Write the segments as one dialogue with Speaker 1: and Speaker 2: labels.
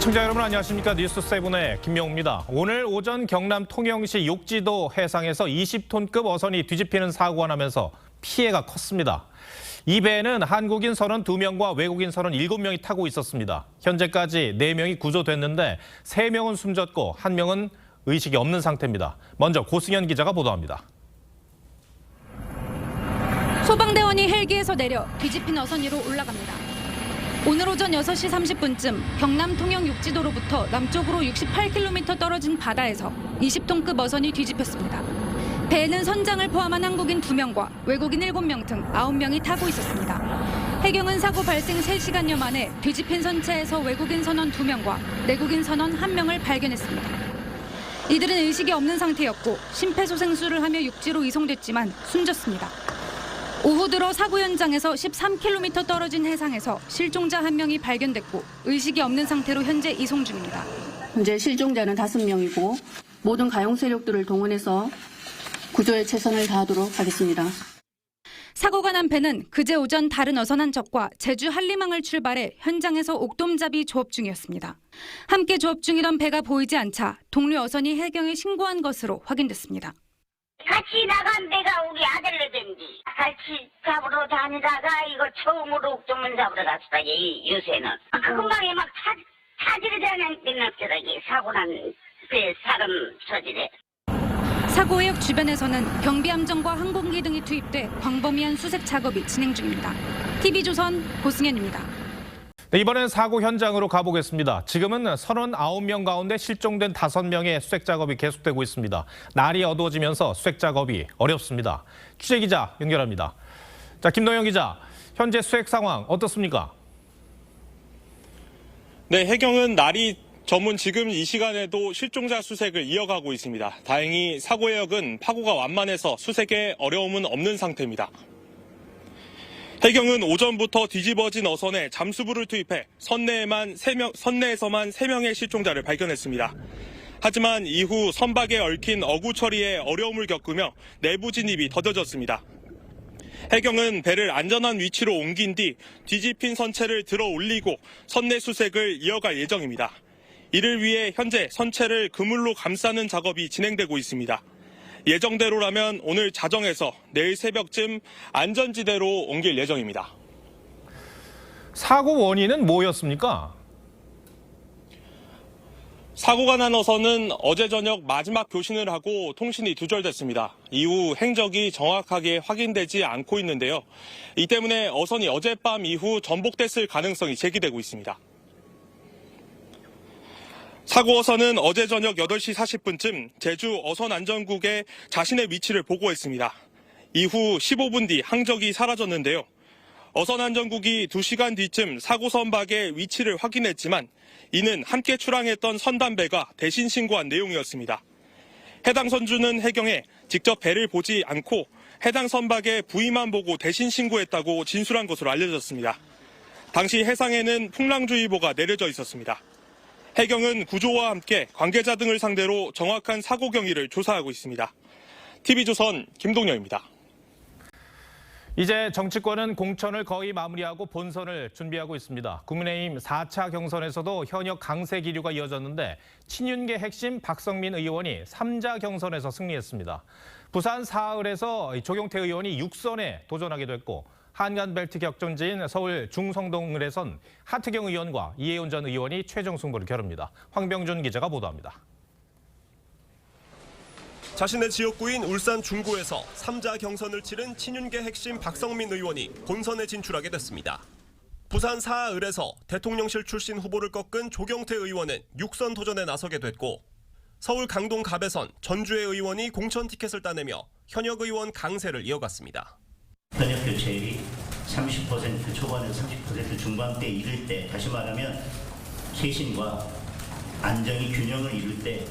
Speaker 1: 시청자 여러분 안녕하십니까. 뉴스7의 김명우입니다. 오늘 오전 경남 통영시 욕지도 해상에서 20톤급 어선이 뒤집히는 사고가 나면서 피해가 컸습니다. 이 배에는 한국인 32명과 외국인 37명이 타고 있었습니다. 현재까지 4명이 구조됐는데 3명은 숨졌고 1명은 의식이 없는 상태입니다. 먼저 고승현 기자가 보도합니다.
Speaker 2: 소방대원이 헬기에서 내려 뒤집힌 어선 위로 올라갑니다. 오늘 오전 6시 30분쯤 경남 통영 욕지도로부터 남쪽으로 68km 떨어진 바다에서 20톤급 어선이 뒤집혔습니다. 배에는 선장을 포함한 한국인 2명과 외국인 7명 등 9명이 타고 있었습니다. 해경은 사고 발생 3시간여 만에 뒤집힌 선체에서 외국인 선원 2명과 내국인 선원 1명을 발견했습니다. 이들은 의식이 없는 상태였고 심폐소생술을 하며 육지로 이송됐지만 숨졌습니다. 오후 들어 사고 현장에서 13km 떨어진 해상에서 실종자 1명이 발견됐고 의식이 없는 상태로 현재 이송 중입니다.
Speaker 3: 현재 실종자는 5명이고 모든 가용 세력들을 동원해서 구조에 최선을 다하도록 하겠습니다.
Speaker 2: 사고가 난 배는 그제 오전 다른 어선 한 척과 제주 한림항을 출발해 현장에서 옥돔잡이 조업 중이었습니다. 함께 조업 중이던 배가 보이지 않자 동료 어선이 해경에 신고한 것으로 확인됐습니다.
Speaker 4: 같이 나간 배가 우리 아들네인지 같이 잡으러 다니다가 이거 처음으로 옥돔을 잡으러 갔다 이 요새는 금방에 막 사질이 다녔겠다 이 사고 난 배 사람 처지래.
Speaker 2: 사고 해역 주변에서는 경비함정과 항공기 등이 투입돼 광범위한 수색 작업이 진행 중입니다. TV조선 고승현입니다.
Speaker 1: 네, 이번엔 사고 현장으로 가보겠습니다. 지금은 39명 가운데 실종된 5명의 수색 작업이 계속되고 있습니다. 날이 어두워지면서 수색 작업이 어렵습니다. 취재기자 연결합니다. 자, 김동영 기자, 현재 수색 상황 어떻습니까?
Speaker 5: 네, 해경은 날이 저문 지금 이 시간에도 실종자 수색을 이어가고 있습니다. 다행히 사고 해역은 파고가 완만해서 수색에 어려움은 없는 상태입니다. 해경은 오전부터 뒤집어진 어선에 잠수부를 투입해 선내에서만 3명의 실종자를 발견했습니다. 하지만 이후 선박에 얽힌 어구 처리에 어려움을 겪으며 내부 진입이 더뎌졌습니다. 해경은 배를 안전한 위치로 옮긴 뒤 뒤집힌 선체를 들어 올리고 선내 수색을 이어갈 예정입니다. 이를 위해 현재 선체를 그물로 감싸는 작업이 진행되고 있습니다. 예정대로라면 오늘 자정에서 내일 새벽쯤 안전지대로 옮길 예정입니다.
Speaker 1: 사고 원인은 뭐였습니까?
Speaker 5: 사고가 난 어선은 어제 저녁 마지막 교신을 하고 통신이 두절됐습니다. 이후 행적이 정확하게 확인되지 않고 있는데요. 이 때문에 어선이 어젯밤 이후 전복됐을 가능성이 제기되고 있습니다. 사고 어선은 어제 저녁 8시 40분쯤 제주 어선안전국에 자신의 위치를 보고했습니다. 이후 15분 뒤 항적이 사라졌는데요. 어선안전국이 2시간 뒤쯤 사고 선박의 위치를 확인했지만 이는 함께 출항했던 선단배가 대신 신고한 내용이었습니다. 해당 선주는 해경에 직접 배를 보지 않고 해당 선박의 부위만 보고 대신 신고했다고 진술한 것으로 알려졌습니다. 당시 해상에는 풍랑주의보가 내려져 있었습니다. 해경은 구조와 함께 관계자 등을 상대로 정확한 사고 경위를 조사하고 있습니다. TV조선 김동영입니다.
Speaker 1: 이제 정치권은 공천을 거의 마무리하고 본선을 준비하고 있습니다. 국민의힘 4차 경선에서도 현역 강세 기류가 이어졌는데 친윤계 핵심 박성민 의원이 3자 경선에서 승리했습니다. 부산 사흘에서 조경태 의원이 6선에 도전하게 됐고 한간벨트 격전지인 서울 중성동을에선 하태경 의원과 이해운 전 의원이 최종 승부를 겨룹니다. 황병준 기자가 보도합니다.
Speaker 6: 자신의 지역구인 울산 중구에서 3자 경선을 치른 친윤계 핵심 박성민 의원이 본선에 진출하게 됐습니다. 부산 사흘에서 대통령실 출신 후보를 꺾은 조경태 의원은 6선 도전에 나서게 됐고 서울 강동 갑에선 전주의 의원이 공천 티켓을 따내며 현역 의원 강세를 이어갔습니다.
Speaker 7: 현역 교체율이 30% 초반에서 30% 중반대 이를 때, 다시 말하면 쇄신과 안정이 균형을 이룰 때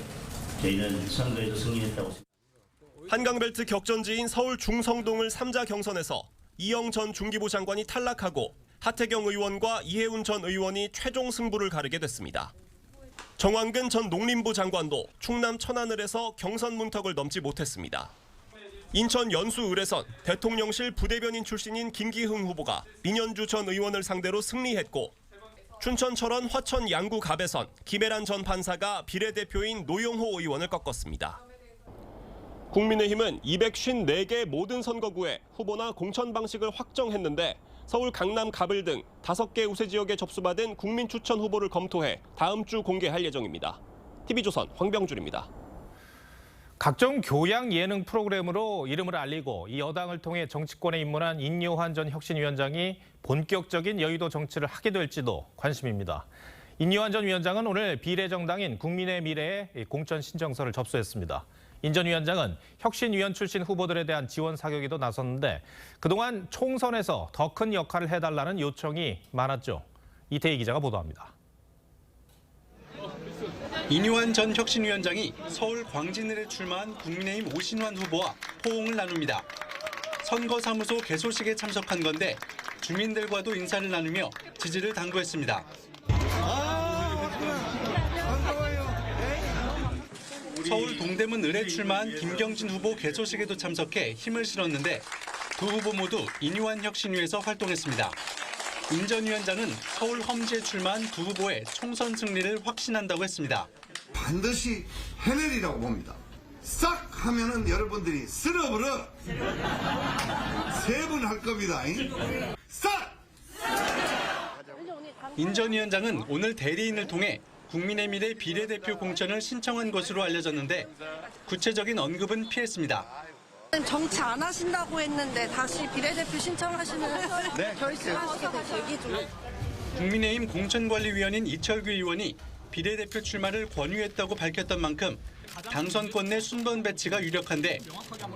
Speaker 7: 저희는 선거에서 승리했다고 생각합니다.
Speaker 6: 한강벨트 격전지인 서울 중성동을 3자 경선에서 이영 전 중기부 장관이 탈락하고 하태경 의원과 이해운 전 의원이 최종 승부를 가르게 됐습니다. 정황근 전 농림부 장관도 충남 천안을에서 경선 문턱을 넘지 못했습니다. 인천 연수을에선 대통령실 부대변인 출신인 김기흥 후보가 민현주 전 의원을 상대로 승리했고 춘천 철원 화천 양구 갑에선 김혜란 전 판사가 비례대표인 노영호 의원을 꺾었습니다. 국민의힘은 254개 모든 선거구에 후보나 공천 방식을 확정했는데 서울 강남 갑을 등 5개 우세 지역에 접수받은 국민 추천 후보를 검토해 다음 주 공개할 예정입니다. TV조선 황병준입니다.
Speaker 1: 각종 교양 예능 프로그램으로 이름을 알리고 이 여당을 통해 정치권에 입문한 인요한 전 혁신위원장이 본격적인 여의도 정치를 하게 될지도 관심입니다. 인요한 전 위원장은 오늘 비례정당인 국민의 미래에 공천 신청서를 접수했습니다. 인 전 위원장은 혁신위원 출신 후보들에 대한 지원 사격에도 나섰는데 그동안 총선에서 더 큰 역할을 해달라는 요청이 많았죠. 이태희 기자가 보도합니다.
Speaker 8: 인요한 전 혁신위원장이 서울 광진을에 출마한 국민의힘 오신환 후보와 호응을 나눕니다. 선거사무소 개소식에 참석한 건데 주민들과도 인사를 나누며 지지를 당부했습니다. 서울 동대문 을에 출마한 김경진 후보 개소식에도 참석해 힘을 실었는데 두 후보 모두 인요한 혁신위에서 활동했습니다. 인 전 위원장은 서울 험지에 출마한 두 후보의 총선 승리를 확신한다고 했습니다.
Speaker 9: 반드시 해내리라고 봅니다. 싹 하면은 여러분들이 쓸어버려. 3번 할 겁니다. 싹!
Speaker 8: 인 전 위원장은 오늘 대리인을 통해 국민의 미래 비례대표 공천을 신청한 것으로 알려졌는데 구체적인 언급은 피했습니다.
Speaker 10: 정치 안 하신다고 했는데 다시 비례대표 신청하시는 결심하시게 된 계기 좀.
Speaker 8: 국민의힘 공천관리위원인 이철규 의원이 비례대표 출마를 권유했다고 밝혔던 만큼 당선권 내 순번 배치가 유력한데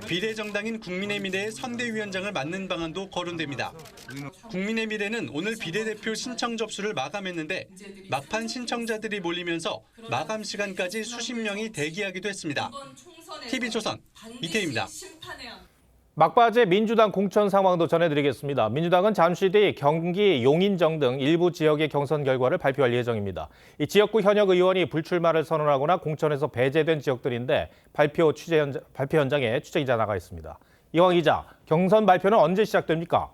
Speaker 8: 비례정당인 국민의 미래의 선대위원장을 맡는 방안도 거론됩니다. 국민의 미래는 오늘 비례대표 신청 접수를 마감했는데 막판 신청자들이 몰리면서 마감 시간까지 수십 명이 대기하기도 했습니다. TV조선 이태희입니다.
Speaker 1: 막바지 민주당 공천 상황도 전해드리겠습니다. 민주당은 잠시 뒤 경기 용인정 등 일부 지역의 경선 결과를 발표할 예정입니다. 이 지역구 현역 의원이 불출마를 선언하거나 공천에서 배제된 지역들인데 발표 현장에 취재기자 나가 있습니다. 이황 기자, 경선 발표는 언제 시작됩니까?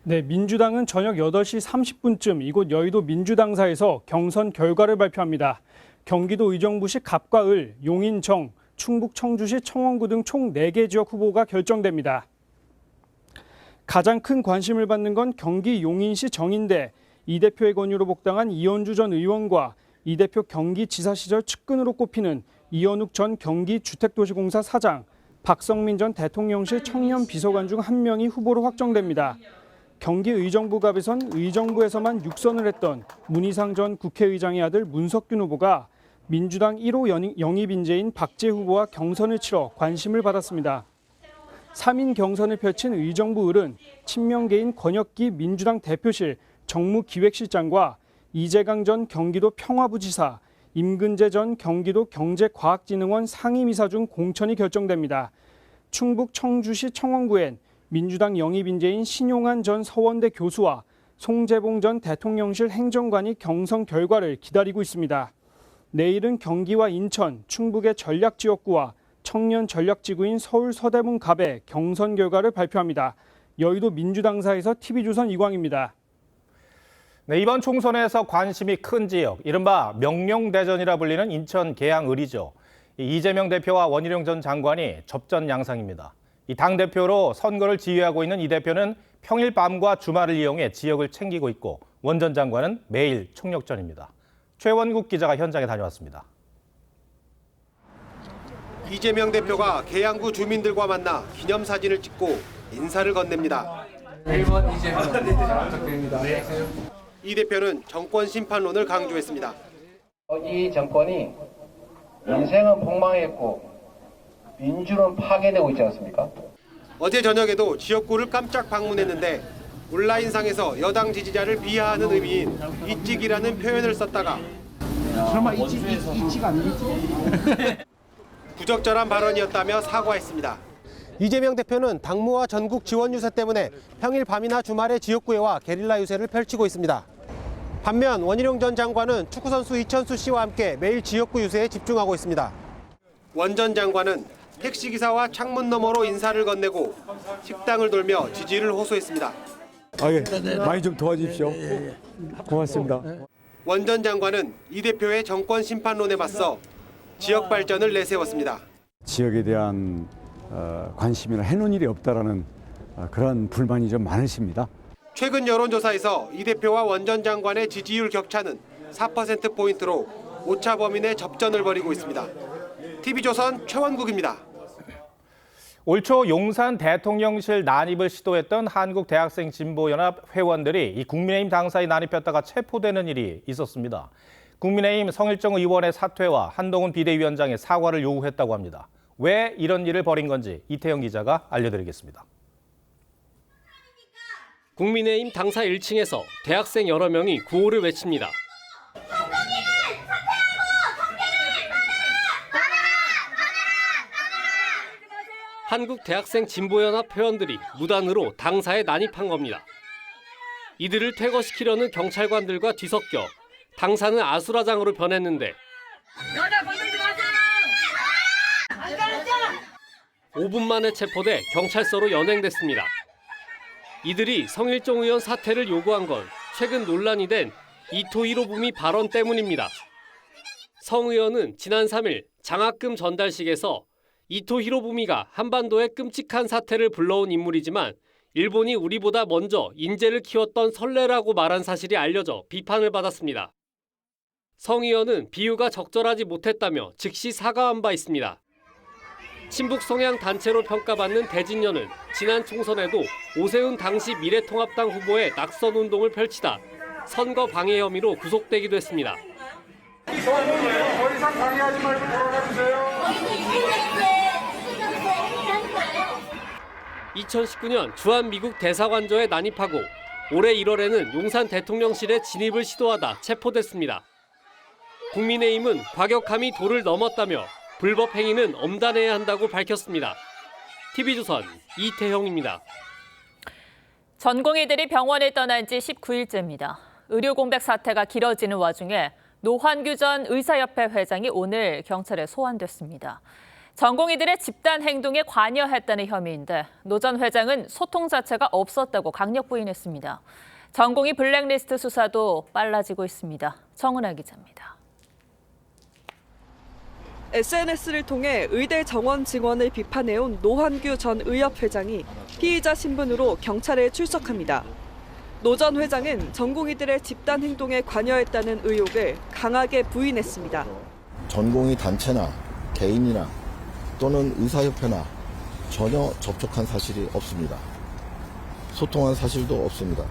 Speaker 11: 네, 민주당은 저녁 8시 30분쯤 이곳 여의도 민주당사에서 경선 결과를 발표합니다. 경기도 의정부시 갑과 을, 용인 정, 충북 청주시 청원구 등 총 4개 지역 후보가 결정됩니다. 가장 큰 관심을 받는 건 경기 용인시 정인데 이 대표의 권유로 복당한 이현주 전 의원과 이 대표 경기지사 시절 측근으로 꼽히는 이현욱 전 경기주택도시공사 사장, 박성민 전 대통령실 청년 비서관 중 한 명이 후보로 확정됩니다. 경기 의정부 갑에선 의정부에서만 6선을 했던 문희상 전 국회의장의 아들 문석균 후보가 민주당 1호 영입 인재인 박재 후보와 경선을 치러 관심을 받았습니다. 3인 경선을 펼친 의정부 을은 친명계인 권혁기 민주당 대표실 정무기획실장과 이재강 전 경기도 평화부지사, 임근재 전 경기도 경제과학진흥원 상임이사 중 공천이 결정됩니다. 충북 청주시 청원구엔 민주당 영입 인재인 신용한 전 서원대 교수와 송재봉 전 대통령실 행정관이 경선 결과를 기다리고 있습니다. 내일은 경기와 인천, 충북의 전략지역구와 청년 전략지구인 서울 서대문 갑의 경선 결과를 발표합니다. 여의도 민주당사에서 TV조선 이광입니다.
Speaker 1: 네, 이번 총선에서 관심이 큰 지역, 이른바 명령대전이라 불리는 인천 계양을이죠. 이재명 대표와 원희룡 전 장관이 접전 양상입니다. 이 당대표로 선거를 지휘하고 있는 이 대표는 평일 밤과 주말을 이용해 지역을 챙기고 있고 원 전 장관은 매일 총력전입니다. 최원국 기자가 현장에 다녀왔습니다.
Speaker 12: 이재명 대표가 계양구 주민들과 만나 기념사진을 찍고 인사를 건넵니다. 1번 이재명 부탁드립니다. 이 대표는 정권 심판론을 강조했습니다.
Speaker 13: 이 정권이 민생은 폭망했고 민주는 파괴되고 있지 않습니까?
Speaker 12: 어제 저녁에도 지역구를 깜짝 방문했는데 온라인상에서 여당 지지자를 비하하는 의미인 이찍이라는 표현을 썼다가
Speaker 14: 설마 이찍 아니겠지?
Speaker 12: 부적절한 발언이었다며 사과했습니다. 이재명 대표는 당무와 전국 지원 유세 때문에 평일 밤이나 주말에 지역구에 와 게릴라 유세를 펼치고 있습니다. 반면 원희룡 전 장관은 축구선수 이천수 씨와 함께 매일 지역구 유세에 집중하고 있습니다. 원 전 장관은 택시기사와 창문 너머로 인사를 건네고 식당을 돌며 지지를 호소했습니다.
Speaker 15: 많이 좀 도와주십시오. 고맙습니다.
Speaker 12: 원 전 장관은 이 대표의 정권 심판론에 맞서 지역 발전을 내세웠습니다.
Speaker 15: 지역에 대한 관심이나 해놓은 일이 없다라는 그런 불만이 좀 많으십니다.
Speaker 12: 최근 여론조사에서 이 대표와 원 전 장관의 지지율 격차는 4%포인트로 오차 범인의 접전을 벌이고 있습니다. TV조선 최원국입니다.
Speaker 1: 올 초 용산 대통령실 난입을 시도했던 한국대학생진보연합 회원들이 이 국민의힘 당사에 난입했다가 체포되는 일이 있었습니다. 국민의힘 성일정 의원의 사퇴와 한동훈 비대위원장의 사과를 요구했다고 합니다. 왜 이런 일을 벌인 건지 이태영 기자가 알려드리겠습니다.
Speaker 16: 국민의힘 당사 1층에서 대학생 여러 명이 구호를 외칩니다. 한국대학생진보연합 회원들이 무단으로 당사에 난입한 겁니다. 이들을 퇴거시키려는 경찰관들과 뒤섞여 당사는 아수라장으로 변했는데 5분 만에 체포돼 경찰서로 연행됐습니다. 이들이 성일정 의원 사퇴를 요구한 건 최근 논란이 된 이토 히로부미 발언 때문입니다. 성 의원은 지난 3일 장학금 전달식에서 이토 히로부미가 한반도의 끔찍한 사태를 불러온 인물이지만 일본이 우리보다 먼저 인재를 키웠던 선례라고 말한 사실이 알려져 비판을 받았습니다. 성 의원은 비유가 적절하지 못했다며 즉시 사과한 바 있습니다. 친북 성향 단체로 평가받는 대진련은 지난 총선에도 오세훈 당시 미래통합당 후보의 낙선 운동을 펼치다 선거 방해 혐의로 구속되기도 했습니다.
Speaker 17: 더 이상 방해하지 말고 돌아가주세요.
Speaker 16: 2019년 주한미국 대사관저에 난입하고 올해 1월에는 용산 대통령실에 진입을 시도하다 체포됐습니다. 국민의힘은 과격함이 도를 넘었다며 불법 행위는 엄단해야 한다고 밝혔습니다. TV조선 이태형입니다.
Speaker 18: 전공의들이 병원을 떠난 지 19일째입니다. 의료 공백 사태가 길어지는 와중에 노환규 전 의사협회 회장이 오늘 경찰에 소환됐습니다. 전공의들의 집단 행동에 관여했다는 혐의인데 노 전 회장은 소통 자체가 없었다고 강력 부인했습니다. 전공의 블랙리스트 수사도 빨라지고 있습니다. 정은아 기자입니다.
Speaker 10: SNS를 통해 의대 정원 증언을 비판해온 노환규 전 의협 회장이 피의자 신분으로 경찰에 출석합니다. 노 전 회장은 전공의들의 집단 행동에 관여했다는 의혹을 강하게 부인했습니다.
Speaker 19: 전공의 단체나 개인이나 또는 의사협회나 전혀 접촉한 사실이 없습니다. 소통한 사실도 없습니다.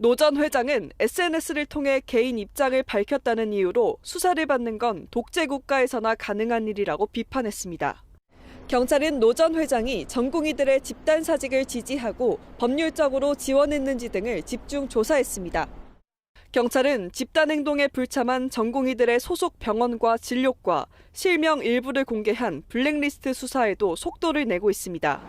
Speaker 10: 노 전 회장은 SNS를 통해 개인 입장을 밝혔다는 이유로 수사를 받는 건 독재 국가에서나 가능한 일이라고 비판했습니다. 경찰은 노 전 회장이 전공의들의 집단 사직을 지지하고 법률적으로 지원했는지 등을 집중 조사했습니다. 경찰은 집단 행동에 불참한 전공의들의 소속 병원과 진료과 실명 일부를 공개한 블랙리스트 수사에도 속도를 내고 있습니다.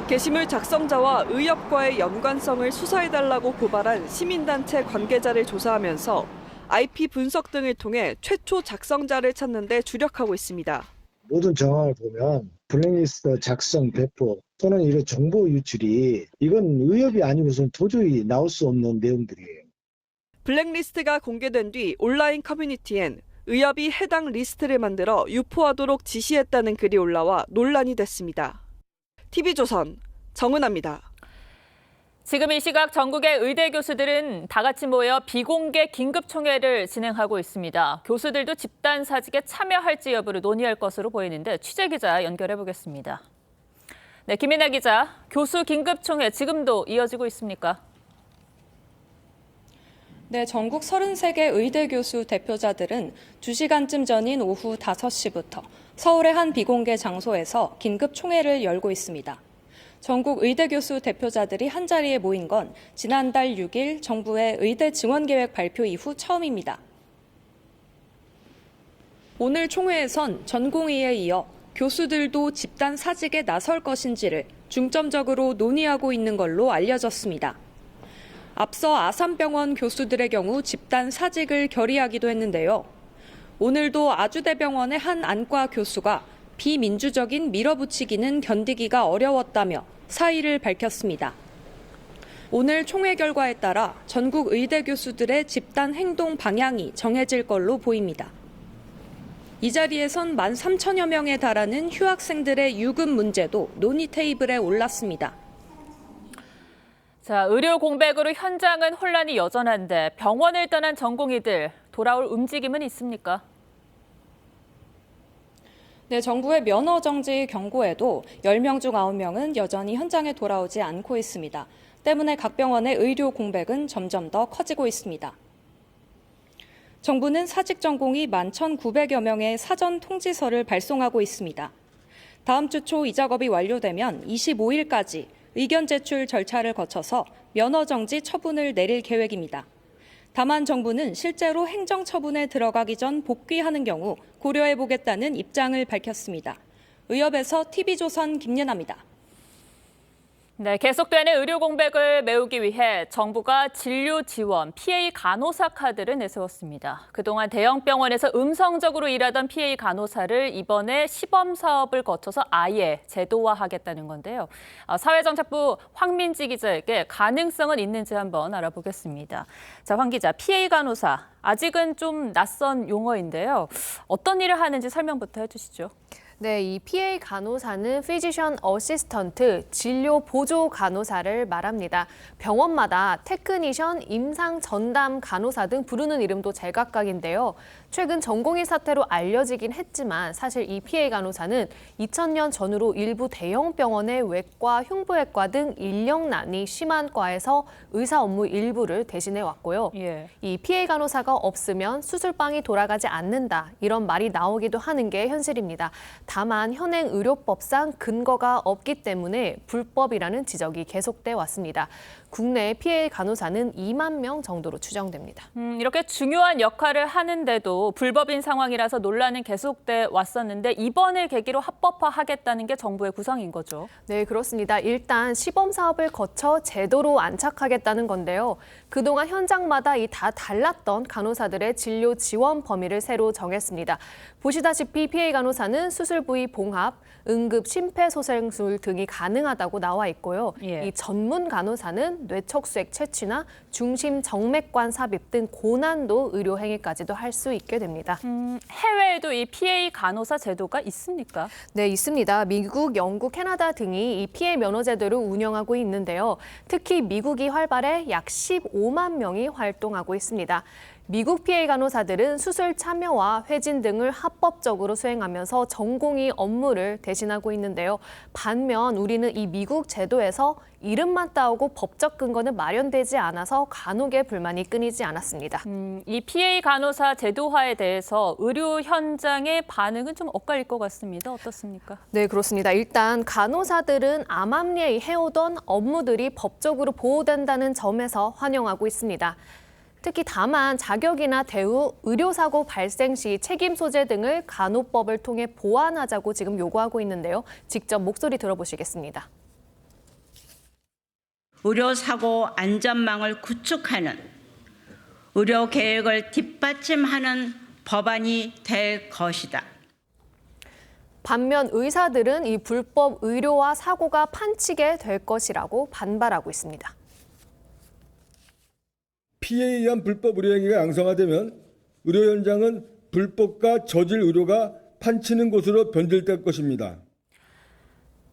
Speaker 10: 게시물 작성자와 의협과의 연관성을 수사해달라고 고발한 시민단체 관계자를 조사하면서 IP 분석 등을 통해 최초 작성자를 찾는 데 주력하고 있습니다.
Speaker 20: 모든 정황을 보면 블랙리스트 작성, 배포 또는 이런 정보 유출이 이건 의협이 아니고서는 도저히 나올 수 없는 내용들이에요.
Speaker 10: 블랙리스트가 공개된 뒤 온라인 커뮤니티엔 의협이 해당 리스트를 만들어 유포하도록 지시했다는 글이 올라와 논란이 됐습니다. TV조선 정은아입니다.
Speaker 18: 지금 이 시각 전국의 의대 교수들은 다 같이 모여 비공개 긴급총회를 진행하고 있습니다. 교수들도 집단 사직에 참여할지 여부를 논의할 것으로 보이는데 취재기자 연결해 보겠습니다. 네, 김인아 기자, 교수 긴급총회 지금도 이어지고 있습니까?
Speaker 21: 네, 전국 33개 의대 교수 대표자들은 2시간쯤 전인 오후 5시부터 서울의 한 비공개 장소에서 긴급 총회를 열고 있습니다. 전국 의대 교수 대표자들이 한자리에 모인 건 지난달 6일 정부의 의대 증원 계획 발표 이후 처음입니다. 오늘 총회에선 전공의에 이어 교수들도 집단 사직에 나설 것인지를 중점적으로 논의하고 있는 걸로 알려졌습니다. 앞서 아산병원 교수들의 경우 집단 사직을 결의하기도 했는데요. 오늘도 아주대병원의 한 안과 교수가 비민주적인 밀어붙이기는 견디기가 어려웠다며 사의를 밝혔습니다. 오늘 총회 결과에 따라 전국 의대 교수들의 집단 행동 방향이 정해질 걸로 보입니다. 이 자리에선 13,000여 명에 달하는 휴학생들의 유급 문제도 논의 테이블에 올랐습니다.
Speaker 18: 자, 의료 공백으로 현장은 혼란이 여전한데 병원을 떠난 전공의들 돌아올 움직임은 있습니까?
Speaker 21: 네, 정부의 면허 정지 경고에도 10명 중 9명은 여전히 현장에 돌아오지 않고 있습니다. 때문에 각 병원의 의료 공백은 점점 더 커지고 있습니다. 정부는 사직 전공의 11,900여 명의 사전 통지서를 발송하고 있습니다. 다음 주 초 이 작업이 완료되면 25일까지 의견 제출 절차를 거쳐서 면허 정지 처분을 내릴 계획입니다. 다만 정부는 실제로 행정 처분에 들어가기 전 복귀하는 경우 고려해보겠다는 입장을 밝혔습니다. 의협에서 TV조선 김예나입니다.
Speaker 18: 네, 계속되는 의료 공백을 메우기 위해 정부가 진료 지원, PA 간호사 카드를 내세웠습니다. 그동안 대형 병원에서 음성적으로 일하던 PA 간호사를 이번에 시범 사업을 거쳐서 아예 제도화하겠다는 건데요. 사회정책부 황민지 기자에게 가능성은 있는지 한번 알아보겠습니다. 자, 황 기자, PA 간호사 아직은 좀 낯선 용어인데요. 어떤 일을 하는지 설명부터 해주시죠.
Speaker 3: 네, 이 PA 간호사는 피지션 어시스턴트, 진료 보조 간호사를 말합니다. 병원마다 테크니션, 임상 전담 간호사 등 부르는 이름도 제각각인데요. 최근 전공의 사태로 알려지긴 했지만 사실 이 PA 간호사는 2000년 전후로 일부 대형 병원의 외과, 흉부외과 등 인력난이 심한 과에서 의사 업무 일부를 대신해 왔고요. 이 PA 간호사가 없으면 수술방이 돌아가지 않는다, 이런 말이 나오기도 하는 게 현실입니다. 다만 현행 의료법상 근거가 없기 때문에 불법이라는 지적이 계속돼 왔습니다. 국내 PA 간호사는 2만 명 정도로 추정됩니다.
Speaker 18: 이렇게 중요한 역할을 하는데도 불법인 상황이라서 논란은 계속돼 왔었는데 이번을 계기로 합법화하겠다는 게 정부의 구상인 거죠.
Speaker 3: 네, 그렇습니다. 일단 시범 사업을 거쳐 제도로 안착하겠다는 건데요. 그동안 현장마다 다 달랐던 간호사들의 진료 지원 범위를 새로 정했습니다. 보시다시피 PA 간호사는 수술 부위 봉합, 응급 심폐소생술 등이 가능하다고 나와 있고요. 이 전문 간호사는 뇌척수액 채취나 중심 정맥관 삽입 등 고난도 의료 행위까지도 할 수 있게 됩니다.
Speaker 18: 해외에도 이 PA 간호사 제도가 있습니까?
Speaker 3: 네, 있습니다. 미국, 영국, 캐나다 등이 이 PA 면허 제도를 운영하고 있는데요. 특히 미국이 활발해 약 15만 명이 활동하고 있습니다. 미국 PA 간호사들은 수술 참여와 회진 등을 합법적으로 수행하면서 전공의 업무를 대신하고 있는데요. 반면 우리는 이 미국 제도에서 이름만 따오고 법적 근거는 마련되지 않아서 간혹의 불만이 끊이지 않았습니다.
Speaker 18: 이 PA 간호사 제도화에 대해서 의료 현장의 반응은 좀 엇갈릴 것 같습니다. 어떻습니까?
Speaker 3: 네, 그렇습니다. 일단 간호사들은 암암리에 해오던 업무들이 법적으로 보호된다는 점에서 환영하고 있습니다. 특히 다만 자격이나 대우, 의료사고 발생 시 책임 소재 등을 간호법을 통해 보완하자고 지금 요구하고 있는데요. 직접 목소리 들어보시겠습니다.
Speaker 22: 의료사고 안전망을 구축하는 의료 계획을 뒷받침하는 법안이 될 것이다.
Speaker 3: 반면 의사들은 이 불법 의료와 사고가 판치게 될 것이라고 반발하고 있습니다.
Speaker 23: 피해에 의한 불법 의료 행위가 양성화되면 의료 현장은 불법과 저질 의료가 판치는 곳으로 변질될 것입니다.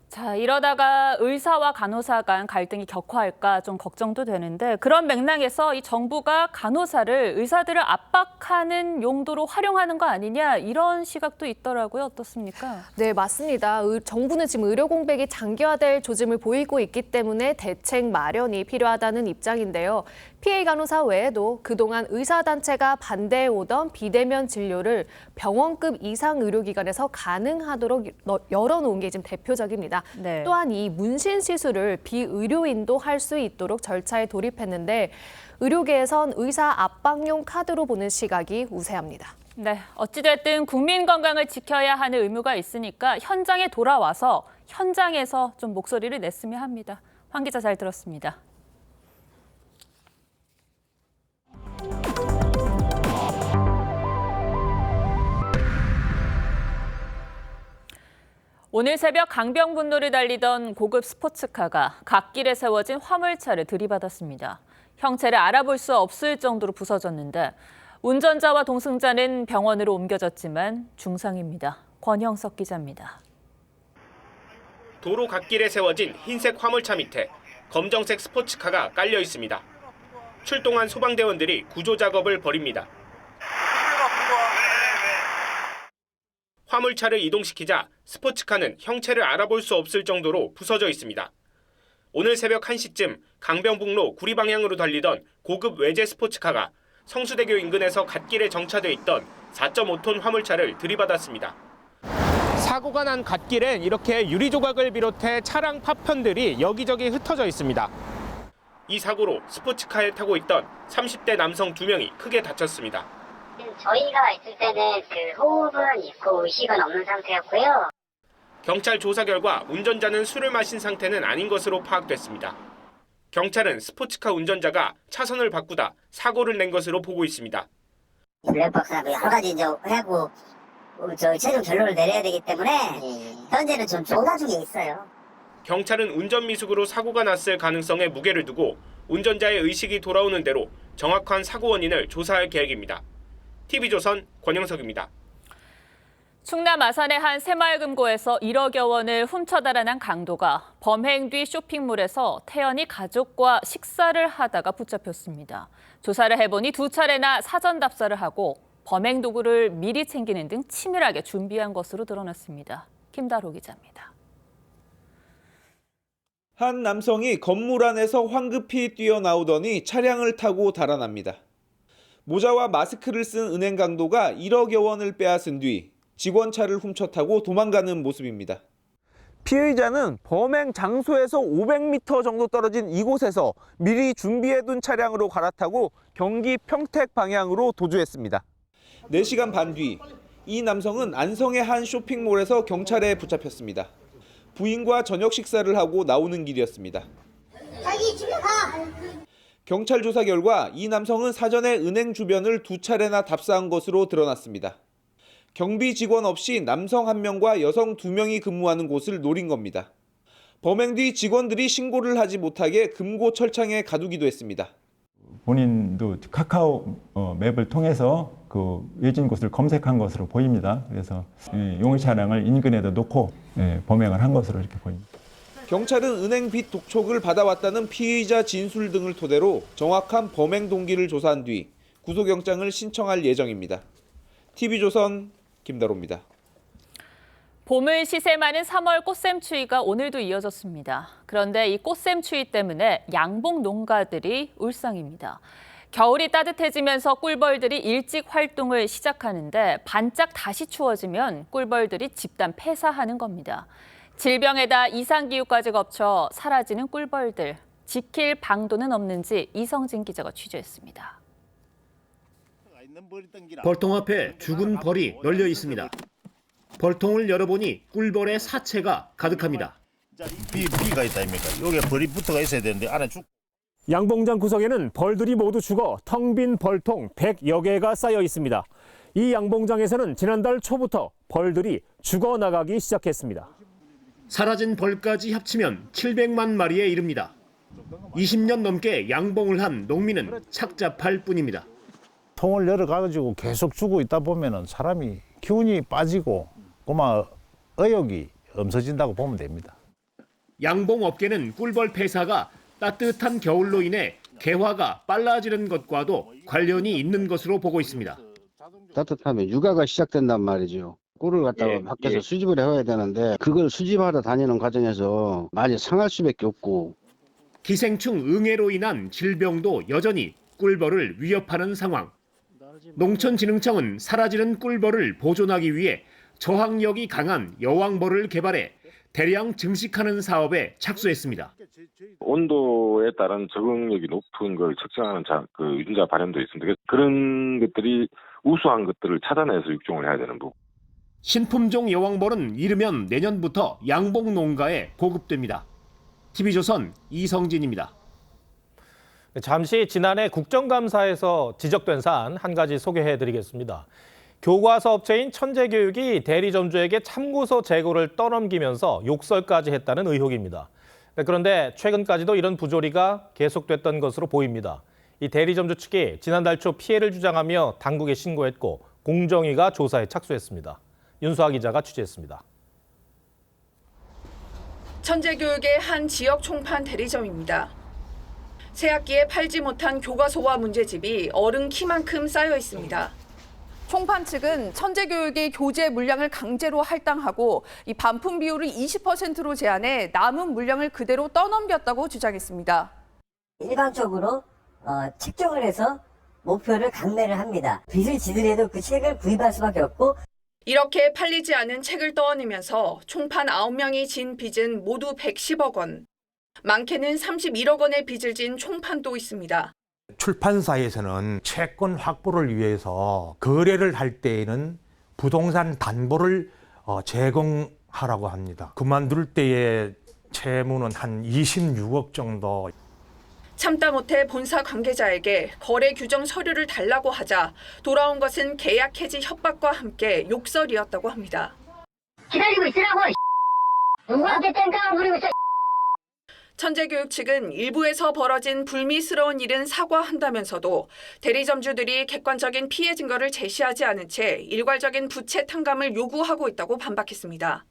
Speaker 18: 자, 이러다가 의사와 간호사 간 갈등이 격화할까 좀 걱정도 되는데 그런 맥락에서 이 정부가 간호사를 의사들을 압박하는 용도로 활용하는 거 아니냐 이런 시각도 있더라고요. 어떻습니까?
Speaker 3: 네, 맞습니다. 정부는 지금 의료 공백이 장기화될 조짐을 보이고 있기 때문에 대책 마련이 필요하다는 입장인데요. PA 간호사 외에도 그동안 의사단체가 반대해오던 비대면 진료를 병원급 이상 의료기관에서 가능하도록 열어놓은 게 지금 대표적입니다.
Speaker 18: 네.
Speaker 3: 또한 이 문신 시술을 비의료인도 할 수 있도록 절차에 돌입했는데 의료계에선 의사 압박용 카드로 보는 시각이 우세합니다.
Speaker 18: 네, 어찌됐든 국민 건강을 지켜야 하는 의무가 있으니까 현장에 돌아와서 현장에서 좀 목소리를 냈으면 합니다. 황 기자 잘 들었습니다. 오늘 새벽 강변북로를 달리던 고급 스포츠카가 갓길에 세워진 화물차를 들이받았습니다. 형체를 알아볼 수 없을 정도로 부서졌는데 운전자와 동승자는 병원으로 옮겨졌지만 중상입니다. 권형석 기자입니다.
Speaker 2: 도로 갓길에 세워진 흰색 화물차 밑에 검정색 스포츠카가 깔려 있습니다. 출동한 소방대원들이 구조 작업을 벌입니다. 화물차를 이동시키자 스포츠카는 형체를 알아볼 수 없을 정도로 부서져 있습니다. 오늘 새벽 1시쯤 강변북로 구리 방향으로 달리던 고급 외제 스포츠카가 성수대교 인근에서 갓길에 정차돼 있던 4.5톤 화물차를 들이받았습니다. 사고가 난 갓길엔 이렇게 유리 조각을 비롯해 차량 파편들이 여기저기 흩어져 있습니다. 이 사고로 스포츠카에 타고 있던 30대 남성 2명이 크게 다쳤습니다.
Speaker 4: 저희가 있을 때는 호흡은 있고 의식은 없는 상태였고요.
Speaker 2: 경찰 조사 결과 운전자는 술을 마신 상태는 아닌 것으로 파악됐습니다. 경찰은 스포츠카 운전자가 차선을 바꾸다 사고를 낸 것으로 보고 있습니다.
Speaker 4: 블랙박스나 여러 가지 이제 하고 최종 결론을 내려야 되기 때문에 현재는 좀 조사 중에 있어요.
Speaker 2: 경찰은 운전 미숙으로 사고가 났을 가능성에 무게를 두고 운전자의 의식이 돌아오는 대로 정확한 사고 원인을 조사할 계획입니다. TV조선 권영석입니다.
Speaker 18: 충남 아산의 한 새마을금고에서 1억여 원을 훔쳐 달아난 강도가 범행 뒤 쇼핑몰에서 태연히 가족과 식사를 하다가 붙잡혔습니다. 조사를 해보니 2차례나 사전 답사를 하고 범행 도구를 미리 챙기는 등 치밀하게 준비한 것으로 드러났습니다. 김다로 기자입니다.
Speaker 5: 한 남성이 건물 안에서 황급히 뛰어나오더니 차량을 타고 달아납니다. 모자와 마스크를 쓴 은행 강도가 1억여 원을 빼앗은 뒤 직원 차를 훔쳐 타고 도망가는 모습입니다. 피의자는 범행 장소에서 500m 정도 떨어진 이곳에서 미리 준비해둔 차량으로 갈아타고 경기 평택 방향으로 도주했습니다. 4시간 반 뒤 이 남성은 안성의 한 쇼핑몰에서 경찰에 붙잡혔습니다. 부인과 저녁 식사를 하고 나오는 길이었습니다.
Speaker 4: 자기 집에 가!
Speaker 5: 경찰 조사 결과 이 남성은 사전에 은행 주변을 2차례나 답사한 것으로 드러났습니다. 경비 직원 없이 남성 1명과 여성 2명이 근무하는 곳을 노린 겁니다. 범행 뒤 직원들이 신고를 하지 못하게 금고 철창에 가두기도 했습니다.
Speaker 24: 본인도 카카오 맵을 통해서 그 외진 곳을 검색한 것으로 보입니다. 그래서 용의 차량을 인근에다 놓고 범행을 한 것으로 이렇게 보입니다.
Speaker 5: 경찰은 은행 빚 독촉을 받아왔다는 피의자 진술 등을 토대로 정확한 범행 동기를 조사한 뒤 구속영장을 신청할 예정입니다. TV조선 김다로입니다.
Speaker 18: 봄을 시세 많은 3월 꽃샘추위가 오늘도 이어졌습니다. 그런데 이 꽃샘추위 때문에 양봉 농가들이 울상입니다. 겨울이 따뜻해지면서 꿀벌들이 일찍 활동을 시작하는데 반짝 다시 추워지면 꿀벌들이 집단 폐사하는 겁니다. 질병에다 이상기후까지 겹쳐 사라지는 꿀벌들, 지킬 방도는 없는지 이성진 기자가 취재했습니다.
Speaker 25: 벌통 앞에 죽은 벌이 널려 있습니다. 벌통을 열어보니 꿀벌의 사체가 가득합니다.
Speaker 26: 비가 있다 아닙니까? 여기에 벌이 붙어가 있어야 되는데 안에 죽.
Speaker 27: 양봉장 구석에는 벌들이 모두 죽어 텅 빈 벌통 100여 개가 쌓여 있습니다. 이 양봉장에서는 지난달 초부터 벌들이 죽어나가기 시작했습니다.
Speaker 25: 사라진 벌까지 합치면 700만 마리에 이릅니다. 20년 넘게 양봉을 한 농민은 착잡할 뿐입니다.
Speaker 28: 통을 열어가지고 계속 주고 있다 보면 사람이 기운이 빠지고 고마 의욕이 없어진다고 보면 됩니다.
Speaker 25: 양봉 업계는 꿀벌 폐사가 따뜻한 겨울로 인해 개화가 빨라지는 것과도 관련이 있는 것으로 보고 있습니다.
Speaker 29: 따뜻하면 육아가 시작된단 말이죠. 꿀을 갖다가 밖에서 수집을 해와야 되는데 그걸 수집하러 다니는 과정에서 많이 상할 수밖에 없고.
Speaker 25: 기생충 응애로 인한 질병도 여전히 꿀벌을 위협하는 상황. 농촌진흥청은 사라지는 꿀벌을 보존하기 위해 저항력이 강한 여왕벌을 개발해 대량 증식하는 사업에 착수했습니다.
Speaker 30: 온도에 따른 적응력이 높은 걸 측정하는 유전자 발현도 있습니다. 그런 것들이 우수한 것들을 찾아내서 육종을 해야 되는 부분.
Speaker 25: 신품종 여왕벌은 이르면 내년부터 양봉 농가에 보급됩니다. TV조선 이성진입니다.
Speaker 1: 잠시 지난해 국정감사에서 지적된 사안 한 가지 소개해드리겠습니다. 교과서 업체인 천재교육이 대리점주에게 참고서 재고를 떠넘기면서 욕설까지 했다는 의혹입니다. 그런데 최근까지도 이런 부조리가 계속됐던 것으로 보입니다. 이 대리점주 측이 지난달 초 피해를 주장하며 당국에 신고했고 공정위가 조사에 착수했습니다. 윤수아 기자가 취재했습니다.
Speaker 6: 천재교육의 한 지역 총판 대리점입니다. 새학기에 팔지 못한 교과서와 문제집이 어른 키만큼 쌓여 있습니다.
Speaker 7: 총판 측은 천재교육의 교재 물량을 강제로 할당하고 이 반품 비율을 20%로 제한해 남은 물량을 그대로 떠넘겼다고 주장했습니다.
Speaker 4: 일방적으로 책정을 해서 목표를 강매를 합니다. 빚을 지더라도 그 책을 구입할 수밖에 없고
Speaker 6: 이렇게 팔리지 않은 책을 떠안으면서 총판 9명이 진 빚은 모두 110억 원. 많게는 31억 원의 빚을 진 총판도 있습니다.
Speaker 8: 출판사에서는 채권 확보를 위해서 거래를 할 때에는 부동산 담보를 제공하라고 합니다. 그만둘 때의 채무는 한 26억 정도.
Speaker 6: 참다 못해 본사 관계자에게 거래 규정 서류를 달라고 하자 돌아온 것은 계약 해지 협박과 함께 욕설이었다고 합니다.
Speaker 4: 기다리고 있으라고! 누구한테 땡깡을 부리고 있어!
Speaker 6: 천재교육 측은 일부에서 벌어진 불미스러운 일은 사과한다면서도 대리점주들이 객관적인 피해 증거를 제시하지 않은 채 일괄적인 부채 탕감을 요구하고 있다고 반박했습니다.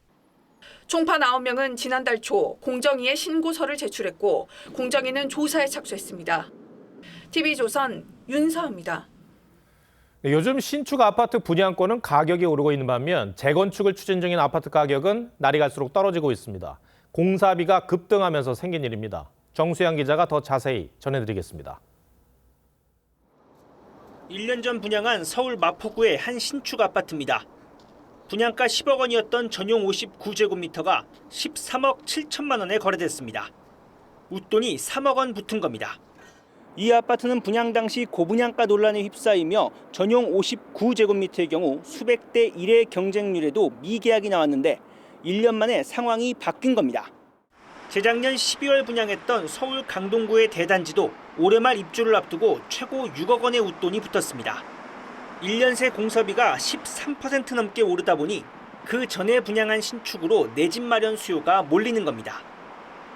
Speaker 6: 총판 9명은 지난달 초 공정위에 신고서를 제출했고 공정위는 조사에 착수했습니다. TV조선 윤서입니다.
Speaker 1: 요즘 신축 아파트 분양권은 가격이 오르고 있는 반면 재건축을 추진 중인 아파트 가격은 날이 갈수록 떨어지고 있습니다. 공사비가 급등하면서 생긴 일입니다. 정수양 기자가 더 자세히 전해드리겠습니다.
Speaker 2: 1년 전 분양한 서울 마포구의 한 신축 아파트입니다. 분양가 10억 원이었던 전용 59제곱미터가 13억 7천만 원에 거래됐습니다. 웃돈이 3억 원 붙은 겁니다. 이 아파트는 분양 당시 고분양가 논란에 휩싸이며 전용 59제곱미터의 경우 수백 대 1의 경쟁률에도 미계약이 나왔는데 1년 만에 상황이 바뀐 겁니다. 재작년 12월 분양했던 서울 강동구의 대단지도 올해 말 입주를 앞두고 최고 6억 원의 웃돈이 붙었습니다. 1년 새 공사비가 13% 넘게 오르다 보니 그 전에 분양한 신축으로 내 집 마련 수요가 몰리는 겁니다.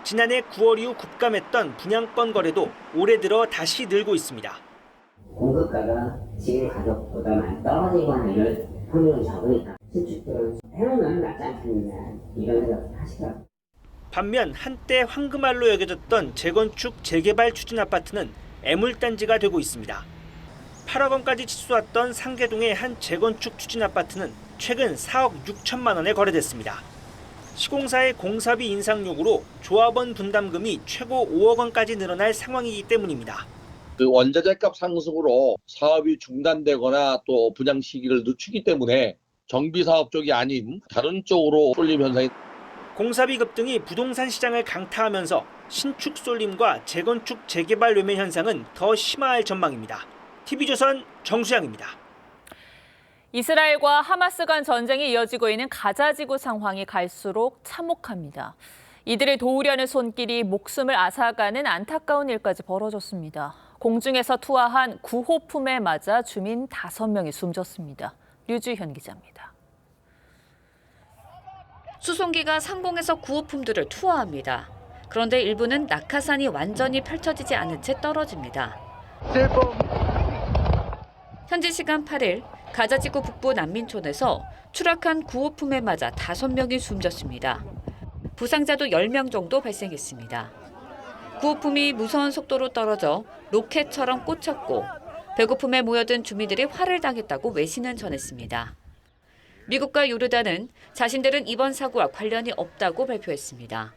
Speaker 2: 지난해 9월 이후 급감했던 분양권 거래도 올해 들어 다시 늘고 있습니다.
Speaker 4: 공급가가 지금 가격보다 많이 떨어지고 하는 확률은 적으니까 신축들은 해놓으면 낫지 않겠느냐 이런 생각 하시더라고요.
Speaker 2: 반면 한때 황금알로 여겨졌던 재건축, 재개발 추진 아파트는 애물단지가 되고 있습니다. 8억 원까지 치솟았던 상계동의 한 재건축 추진 아파트는 최근 4억 6천만 원에 거래됐습니다. 시공사의 공사비 인상 요구로 조합원 분담금이 최고 5억 원까지 늘어날 상황이기 때문입니다.
Speaker 9: 그 원자재값 상승으로 사업이 중단되거나 또 분양 시기를 늦추기 때문에 정비 사업 쪽이 아닌 다른 쪽으로 쏠림 현상이.
Speaker 2: 공사비 급등이 부동산 시장을 강타하면서 신축 쏠림과 재건축 재개발 외면 현상은 더 심화할 전망입니다. TV조선 정수양입니다.
Speaker 18: 이스라엘과 하마스 간 전쟁이 이어지고 있는 가자 지구 상황이 갈수록 참혹합니다. 이들을 도우려는 손길이 목숨을 앗아가는 안타까운 일까지 벌어졌습니다. 공중에서 투하한 구호품에 맞아 주민 5명이 숨졌습니다. 류주현 기자입니다.
Speaker 11: 수송기가 상공에서 구호품들을 투하합니다. 그런데 일부는 낙하산이 완전히 펼쳐지지 않은 채 떨어집니다. 현지 시간 8일 가자지구 북부 난민촌에서 추락한 구호품에 맞아 5명이 숨졌습니다. 부상자도 10명 정도 발생했습니다. 구호품이 무서운 속도로 떨어져 로켓처럼 꽂혔고 배고픔에 모여든 주민들이 화를 당했다고 외신은 전했습니다. 미국과 요르단은 자신들은 이번 사고와 관련이 없다고 발표했습니다.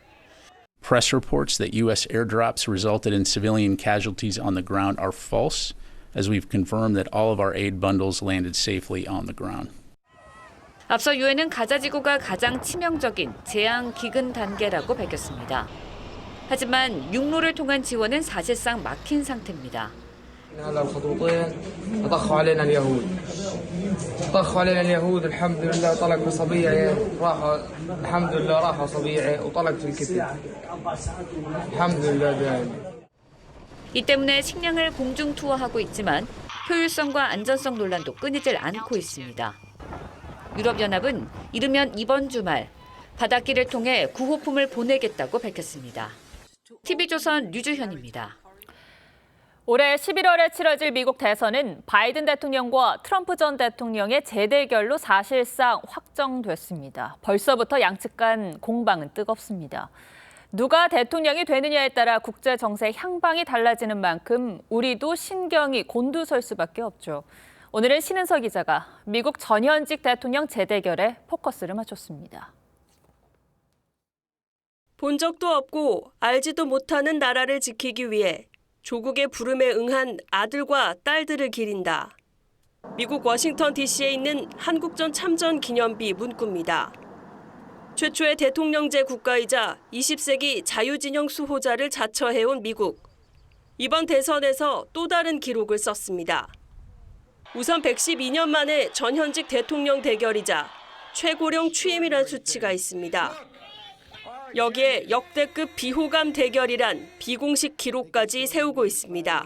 Speaker 12: Press reports that U.S. airdrops resulted in civilian casualties on the ground are false, as we've confirmed that all of our aid bundles landed safely on the ground.
Speaker 11: 앞서 유엔은 가자지구가 가장 치명적인 재앙 기근 단계라고 밝혔습니다. 하지만 육로를 통한 지원은 사실상 막힌 상태입니다.
Speaker 13: طخوا علينا اليهود الحمد لله طلق صبيعي الحمد لله راح صبيعي وطلق في الكتف الحمد لله.
Speaker 11: 이 때문에 식량을 공중 투하하고 있지만 효율성과 안전성 논란도 끊이질 않고 있습니다. 유럽연합은 이르면 이번 주말 바닷길을 통해 구호품을 보내겠다고 밝혔습니다. TV조선 류주현입니다.
Speaker 18: 올해 11월에 치러질 미국 대선은 바이든 대통령과 트럼프 전 대통령의 재대결로 사실상 확정됐습니다. 벌써부터 양측 간 공방은 뜨겁습니다. 누가 대통령이 되느냐에 따라 국제 정세 향방이 달라지는 만큼 우리도 신경이 곤두설 수밖에 없죠. 오늘은 신은서 기자가 미국 전현직 대통령 재대결에 포커스를 맞췄습니다.
Speaker 10: 본 적도 없고 알지도 못하는 나라를 지키기 위해 조국의 부름에 응한 아들과 딸들을 기린다. 미국 워싱턴 DC에 있는 한국전 참전 기념비 문구입니다. 최초의 대통령제 국가이자 20세기 자유진영 수호자를 자처해온 미국. 이번 대선에서 또 다른 기록을 썼습니다. 우선 112년 만에 전현직 대통령 대결이자 최고령 취임이란 수치가 있습니다. 여기에 역대급 비호감 대결이란 비공식 기록까지 세우고 있습니다.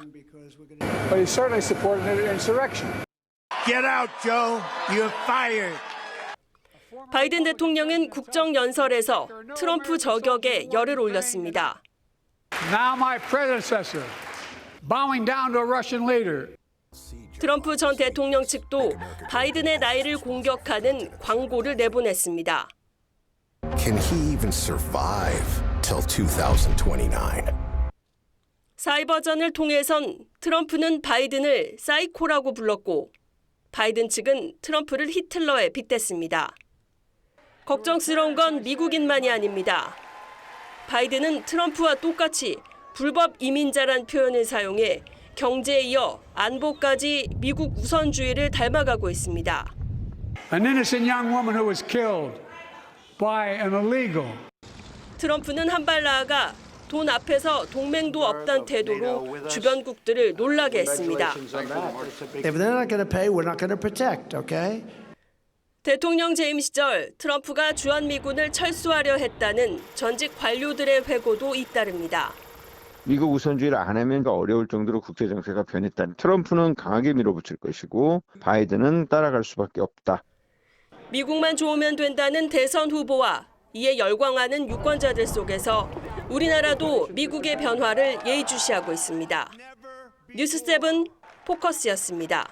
Speaker 10: 바이든 대통령은 국정연설에서 트럼프 저격에 열을 올렸습니다. 트럼프 전 대통령 측도 바이든의 나이를 공격하는 광고를 내보냈습니다.
Speaker 14: Can he even survive till 2029?
Speaker 10: 사이버전을 통해선 트럼프는 바이든을 사이코라고 불렀고 바이든 측은 트럼프를 히틀러에 빗댔습니다. 걱정스러운 건 미국인만이 아닙니다. 바이든은 트럼프와 똑같이 불법 이민자란 표현을 사용해 경제에 이어 안보까지 미국 우선주의를 닮아가고 있습니다.
Speaker 15: An innocent young woman who was killed by an illegal.
Speaker 10: 트럼프는 한 발 나아가 돈 앞에서 동맹도 없단 태도로 주변국들을 놀라게 했습니다.
Speaker 15: If they're not going to pay, we're not going to protect, okay?
Speaker 10: 대통령 재임 시절 트럼프가 주한미군을 철수하려 했다는 전직 관료들의 회고도 잇따릅니다.
Speaker 16: 미국 우선주의를 안 하면 어려울 정도로 국제 정세가 변했다. 트럼프는 강하게 밀어붙일 것이고 바이든은 따라갈 수밖에 없다.
Speaker 10: 미국만 좋으면 된다는 대선 후보와 이에 열광하는 유권자들 속에서 우리나라도 미국의 변화를 예의주시하고 있습니다. 뉴스7 포커스였습니다.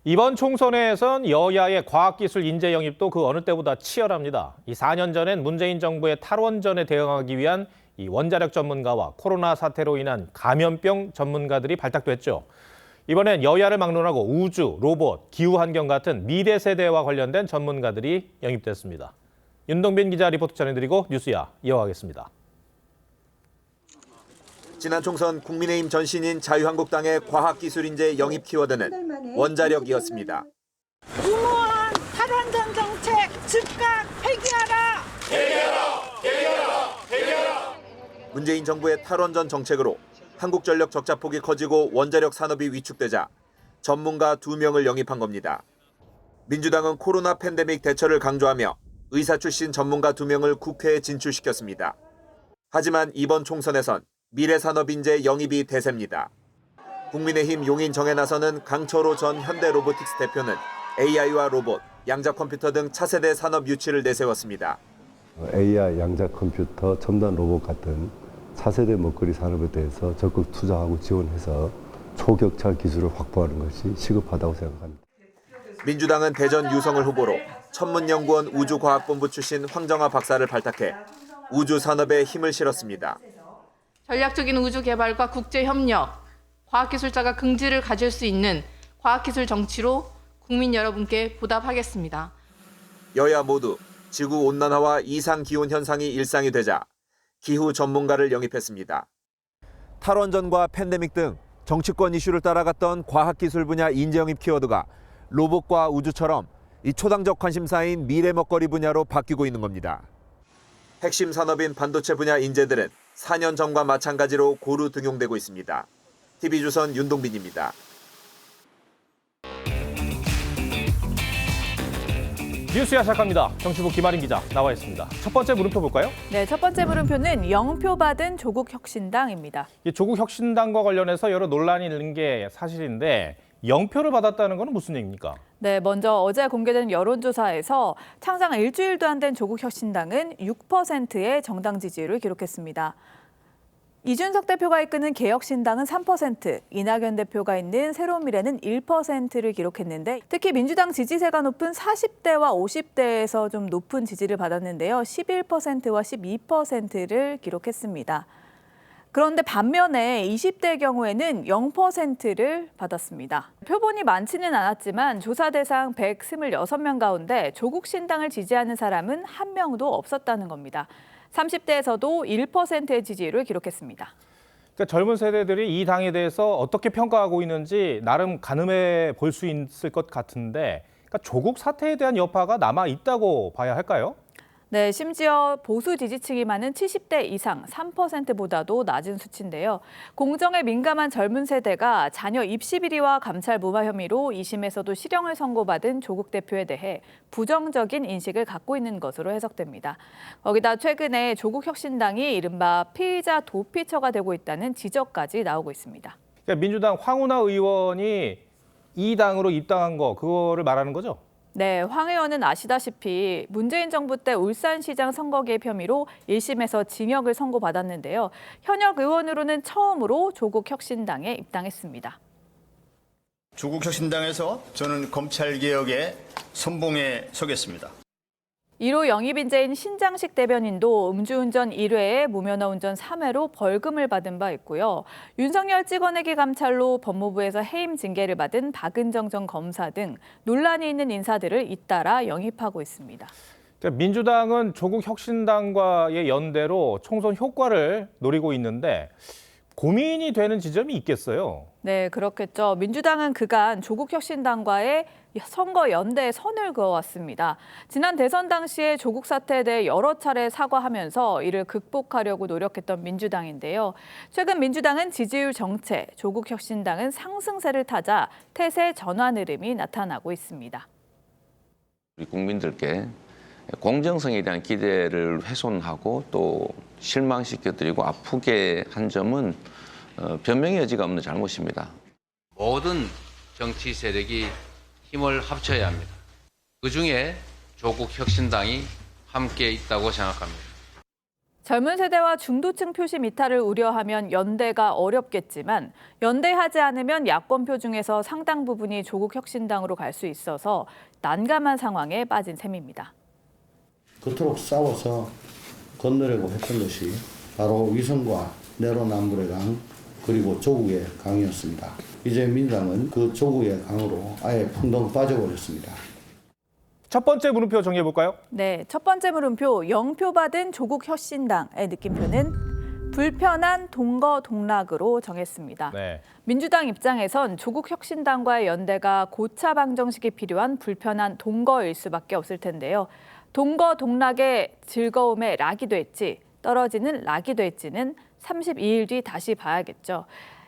Speaker 1: 이번 총선에선 여야의 과학기술 인재 영입도 그 어느 때보다 치열합니다. 이 4년 전엔 문재인 정부의 탈원전에 대응하기 위한 이 원자력 전문가와 코로나 사태로 인한 감염병 전문가들이 발탁됐죠. 이번엔 여야를 막론하고 우주, 로봇, 기후환경 같은 미래 세대와 관련된 전문가들이 영입됐습니다. 윤동빈 기자 리포트 전해드리고 뉴스야 이어가겠습니다.
Speaker 17: 지난 총선 국민의힘 전신인 자유한국당의 과학기술인재 영입 키워드는 원자력이었습니다.
Speaker 19: 무모한 탈원전 정책 즉각 폐기하라!
Speaker 17: 폐기하라! 문재인 정부의 탈원전 정책으로 한국전력 적자폭이 커지고 원자력 산업이 위축되자 전문가 2명을 영입한 겁니다. 민주당은 코로나 팬데믹 대처를 강조하며 의사 출신 전문가 2명을 국회에 진출시켰습니다. 하지만 이번 총선에선 미래산업인재 영입이 대세입니다. 국민의힘 용인 정에 나서는 강철호 전 현대로보틱스 대표는 AI와 로봇, 양자컴퓨터 등 차세대 산업 유치를 내세웠습니다.
Speaker 20: AI, 양자컴퓨터, 첨단 로봇 같은 차세대 먹거리 산업에 대해서 적극 투자하고 지원해서 초격차 기술을 확보하는 것이 시급하다고 생각합니다.
Speaker 17: 민주당은 대전 유성을 후보로 천문연구원 우주과학본부 출신 황정아 박사를 발탁해 우주 산업에 힘을 실었습니다.
Speaker 21: 전략적인 우주 개발과 국제 협력, 과학기술자가 긍지를 가질 수 있는 과학기술 정치로 국민 여러분께 보답하겠습니다.
Speaker 17: 여야 모두 지구온난화와 이상기온 현상이 일상이 되자 기후 전문가를 영입했습니다. 탈원전과 팬데믹 등 정치권 이슈를 따라갔던 과학기술 분야 인재 영입 키워드가 로봇과 우주처럼 이 초당적 관심사인 미래 먹거리 분야로 바뀌고 있는 겁니다. 핵심 산업인 반도체 분야 인재들은 4년 전과 마찬가지로 고루 등용되고 있습니다. TV조선 윤동빈입니다.
Speaker 1: 뉴스야 시작합니다. 정치부 김아린 기자 나와 있습니다. 첫 번째 물음표 볼까요?
Speaker 18: 네, 첫 번째 물음표는 영표 받은 조국 혁신당입니다.
Speaker 1: 이 조국 혁신당과 관련해서 여러 논란이 있는 게 사실인데 영표를 받았다는 건 무슨 얘기입니까?
Speaker 18: 네, 먼저 어제 공개된 여론조사에서 창당 일주일도 안 된 조국 혁신당은 6%의 정당 지지율을 기록했습니다. 이준석 대표가 이끄는 개혁신당은 3%, 이낙연 대표가 있는 새로운미래는 1%를 기록했는데 특히 민주당 지지세가 높은 40대와 50대에서 좀 높은 지지를 받았는데요. 11%와 12%를 기록했습니다. 그런데 반면에 20대의 경우에는 0%를 받았습니다. 표본이 많지는 않았지만 조사 대상 126명 가운데 조국 신당을 지지하는 사람은 한 명도 없었다는 겁니다. 30대에서도 1%의 지지율을 기록했습니다.
Speaker 1: 그러니까 젊은 세대들이 이 당에 대해서 어떻게 평가하고 있는지 나름 가늠해 볼 수 있을 것 같은데 그러니까 조국 사태에 대한 여파가 남아 있다고 봐야 할까요?
Speaker 18: 네, 심지어 보수 지지층이 많은 70대 이상 3%보다도 낮은 수치인데요. 공정에 민감한 젊은 세대가 자녀 입시 비리와 감찰 무마 혐의로 2심에서도 실형을 선고받은 조국 대표에 대해 부정적인 인식을 갖고 있는 것으로 해석됩니다. 거기다 최근에 조국 혁신당이 이른바 피의자 도피처가 되고 있다는 지적까지 나오고 있습니다.
Speaker 1: 그러니까 민주당 황운하 의원이 이 당으로 입당한 거 그거를 말하는 거죠?
Speaker 18: 네, 황 의원은 아시다시피 문재인 정부 때 울산시장 선거 개입 혐의로 1심에서 징역을 선고받았는데요. 현역 의원으로는 처음으로 조국 혁신당에 입당했습니다.
Speaker 3: 조국 혁신당에서 저는 검찰개혁의 선봉에 서겠습니다.
Speaker 18: 1호 영입인재인 신장식 대변인도 음주운전 1회에 무면허 운전 3회로 벌금을 받은 바 있고요. 윤석열 찍어내기 감찰로 법무부에서 해임 징계를 받은 박은정 전 검사 등 논란이 있는 인사들을 잇따라 영입하고 있습니다.
Speaker 1: 그러니까 민주당은 조국 혁신당과의 연대로 총선 효과를 노리고 있는데 고민이 되는 지점이 있겠어요.
Speaker 18: 네, 그렇겠죠. 민주당은 그간 조국 혁신당과의 선거 연대에 선을 그어왔습니다. 지난 대선 당시에 조국 사태에 대해 여러 차례 사과하면서 이를 극복하려고 노력했던 민주당인데요. 최근 민주당은 지지율 정체, 조국 혁신당은 상승세를 타자 태세 전환 흐름이 나타나고 있습니다.
Speaker 5: 우리 국민들께 공정성에 대한 기대를 훼손하고 또 실망시켜드리고 아프게 한 점은 변명의 여지가 없는 잘못입니다.
Speaker 22: 모든 정치 세력이 힘을 합쳐야 합니다. 그중에 조국 혁신당이 함께 있다고 생각합니다.
Speaker 18: 젊은 세대와 중도층 표심 이탈을 우려하면 연대가 어렵겠지만 연대하지 않으면 야권표 중에서 상당 부분이 조국 혁신당으로 갈 수 있어서 난감한 상황에 빠진 셈입니다.
Speaker 23: 그토록 싸워서 건너려고 했던 것이 바로 위성과 내로남불의 강 그리고 조국의 강이었습니다. 이제 민주당은 그 조국의 강으로 아예 풍덩 빠져버렸습니다.
Speaker 1: 첫 번째 물음표 정리해볼까요?
Speaker 18: 네, 첫 번째 물음표 0표 받은 조국 혁신당의 느낌표는 불편한 동거동락으로 정했습니다.
Speaker 1: 네.
Speaker 18: 민주당 입장에선 조국 혁신당과의 연대가 고차 방정식이 필요한 불편한 동거일 수밖에 없을 텐데요. 동거동락의 즐거움에 락이 될지 떨어지는 락이 될지는 32일 뒤 다시 봐야겠죠.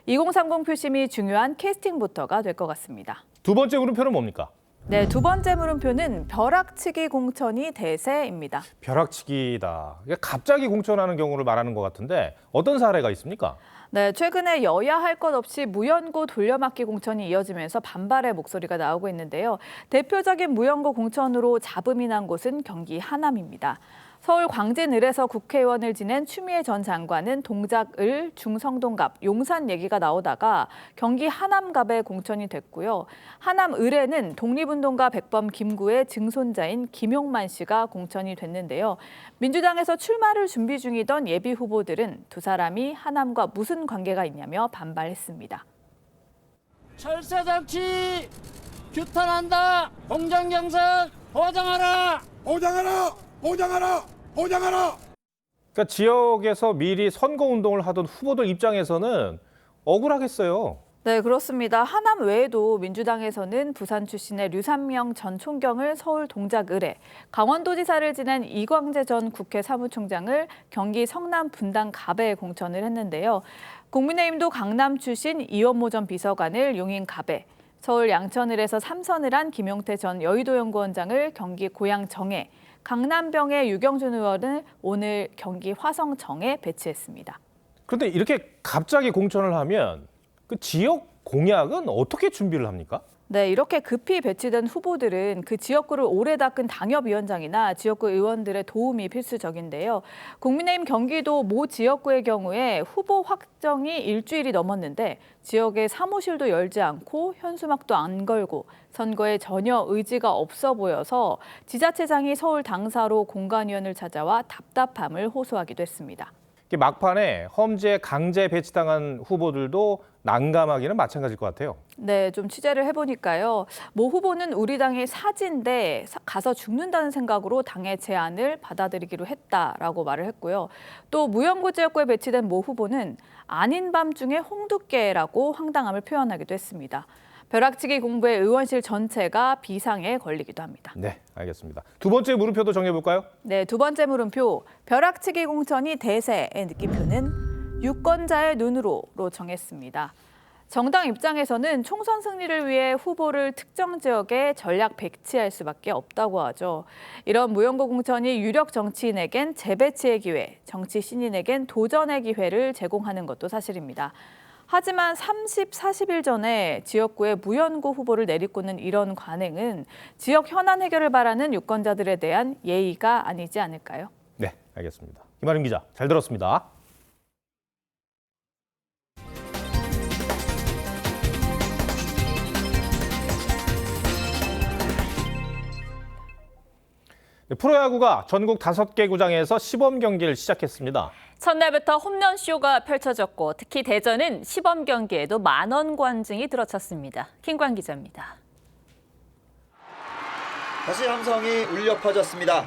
Speaker 18: 2030 표심이 중요한 캐스팅부터가 될 것 같습니다.
Speaker 1: 두 번째 물음표는 뭡니까?
Speaker 18: 네, 두 번째 물음표는 벼락치기 공천이 대세입니다.
Speaker 1: 벼락치기다. 이게 갑자기 공천하는 경우를 말하는 것 같은데 어떤 사례가 있습니까?
Speaker 18: 네, 최근에 여야 할 것 없이 무연고 돌려막기 공천이 이어지면서 반발의 목소리가 나오고 있는데요. 대표적인 무연고 공천으로 잡음이 난 곳은 경기 하남입니다. 서울 광진을에서 국회의원을 지낸 추미애 전 장관은 동작을, 중성동갑, 용산 얘기가 나오다가 경기 하남갑에 공천이 됐고요. 하남을에는 독립운동가 백범 김구의 증손자인 김용만 씨가 공천이 됐는데요. 민주당에서 출마를 준비 중이던 예비 후보들은 두 사람이 하남과 무슨 관계가 있냐며 반발했습니다.
Speaker 24: 철새 정치 규탄한다. 공정경선 보장하라.
Speaker 26: 보장하라. 보장하라! 보장하라!
Speaker 1: 그러니까 지역에서 미리 선거운동을 하던 후보들 입장에서는 억울하겠어요.
Speaker 18: 네, 그렇습니다. 하남 외에도 민주당에서는 부산 출신의 류삼영 전 총경을 서울 동작을에, 강원도지사를 지낸 이광재 전 국회 사무총장을 경기 성남 분당 갑에 공천을 했는데요. 국민의힘도 강남 출신 이원모 전 비서관을 용인 갑에,
Speaker 4: 서울 양천을에서 3선을 한 김용태 전 여의도 연구원장을 경기 고양정에, 강남병의 유경준 의원을 오늘 경기 화성정에 배치했습니다.
Speaker 1: 그런데 이렇게 갑자기 공천을 하면 그 지역 공약은 어떻게 준비를 합니까?
Speaker 4: 네, 이렇게 급히 배치된 후보들은 그 지역구를 오래 닦은 당협위원장이나 지역구 의원들의 도움이 필수적인데요. 국민의힘 경기도 모 지역구의 경우에 후보 확정이 일주일이 넘었는데 지역에 사무실도 열지 않고 현수막도 안 걸고 선거에 전혀 의지가 없어 보여서 지자체장이 서울 당사로 공관위원을 찾아와 답답함을 호소하기도 했습니다.
Speaker 1: 막판에 험지에 강제 배치당한 후보들도 난감하기는 마찬가지일 것 같아요.
Speaker 4: 네, 좀 취재를 해보니까요. 모 후보는 우리 당의 사지인데 가서 죽는다는 생각으로 당의 제안을 받아들이기로 했다라고 말을 했고요. 또 무연고 지역구에 배치된 모 후보는 아닌 밤중에 홍두깨라고 황당함을 표현하기도 했습니다. 벼락치기 공부의 의원실 전체가 비상에 걸리기도 합니다.
Speaker 1: 네, 알겠습니다. 두 번째 물음표도 정해볼까요?
Speaker 4: 네, 두 번째 물음표. 벼락치기 공천이 대세의 느낌표는 유권자의 눈으로로 정했습니다. 정당 입장에서는 총선 승리를 위해 후보를 특정 지역에 전략 배치할 수밖에 없다고 하죠. 이런 무연고 공천이 유력 정치인에겐 재배치의 기회, 정치 신인에겐 도전의 기회를 제공하는 것도 사실입니다. 하지만 40일 전에 지역구에 무연고 후보를 내리꽂는 이런 관행은 지역 현안 해결을 바라는 유권자들에 대한 예의가 아니지 않을까요?
Speaker 1: 네, 알겠습니다. 김아름 기자, 잘 들었습니다. 프로야구가 전국 5개 구장에서 시범 경기를 시작했습니다.
Speaker 18: 첫날부터 홈런쇼가 펼쳐졌고 특히 대전은 시범 경기에도 만원 관중이 들어찼습니다. 김광 기자입니다.
Speaker 6: 다시 함성이 울려 퍼졌습니다.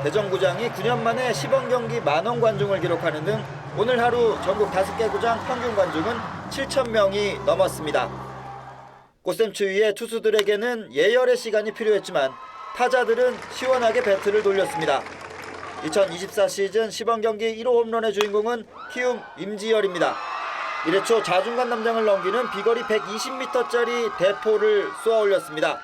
Speaker 6: 대전구장이 9년 만에 시범 경기 만원 관중을 기록하는 등 오늘 하루 전국 5개 구장 평균 관중은 7,000명이 넘었습니다. 꽃샘추위에 투수들에게는 예열의 시간이 필요했지만 타자들은 시원하게 배트를 돌렸습니다. 2024 시즌 시범 경기 1호 홈런의 주인공은 키움 임지열입니다. 1회 초 좌중간 담장을 넘기는 비거리 120m짜리 대포를 쏘아 올렸습니다.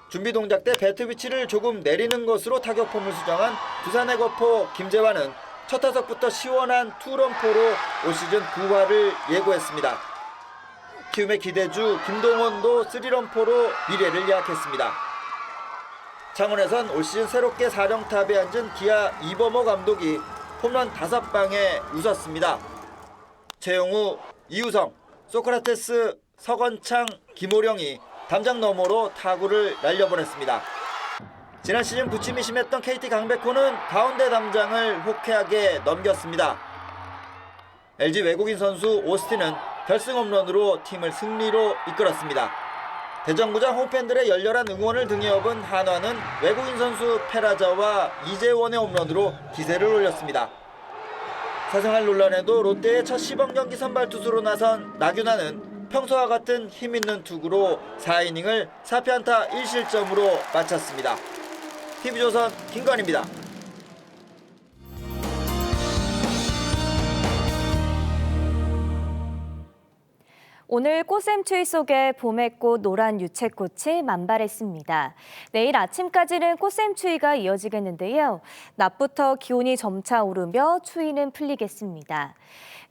Speaker 6: 준비 동작 때 배트 위치를 조금 내리는 것으로 타격폼을 수정한 두산의 거포 김재환은 첫 타석부터 시원한 투런포로 올 시즌 9화를 예고했습니다. 키움의 기대주 김동원도 3런포로 미래를 예약했습니다. 창원에선 올 시즌 새롭게 사령탑에 앉은 기아 이범호 감독이 홈런 5방에 웃었습니다. 최용우, 이우성, 소크라테스, 서건창, 김호령이 담장 너머로 타구를 날려보냈습니다. 지난 시즌 부침이 심했던 KT 강백호는 가운데 담장을 호쾌하게 넘겼습니다. LG 외국인 선수 오스틴은 결승 홈런으로 팀을 승리로 이끌었습니다. 대전구장 홈팬들의 열렬한 응원을 등에 업은 한화는 외국인 선수 페라자와 이재원의 홈런으로 기세를 올렸습니다. 사생활 논란에도 롯데의 첫 시범 경기 선발 투수로 나선 나균아는 평소와 같은 힘있는 투구로 4이닝을 4피안타 1실점으로 마쳤습니다. TV조선 김관입니다.
Speaker 7: 오늘 꽃샘추위 속에 봄의 꽃 노란 유채꽃이 만발했습니다. 내일 아침까지는 꽃샘추위가 이어지겠는데요. 낮부터 기온이 점차 오르며 추위는 풀리겠습니다.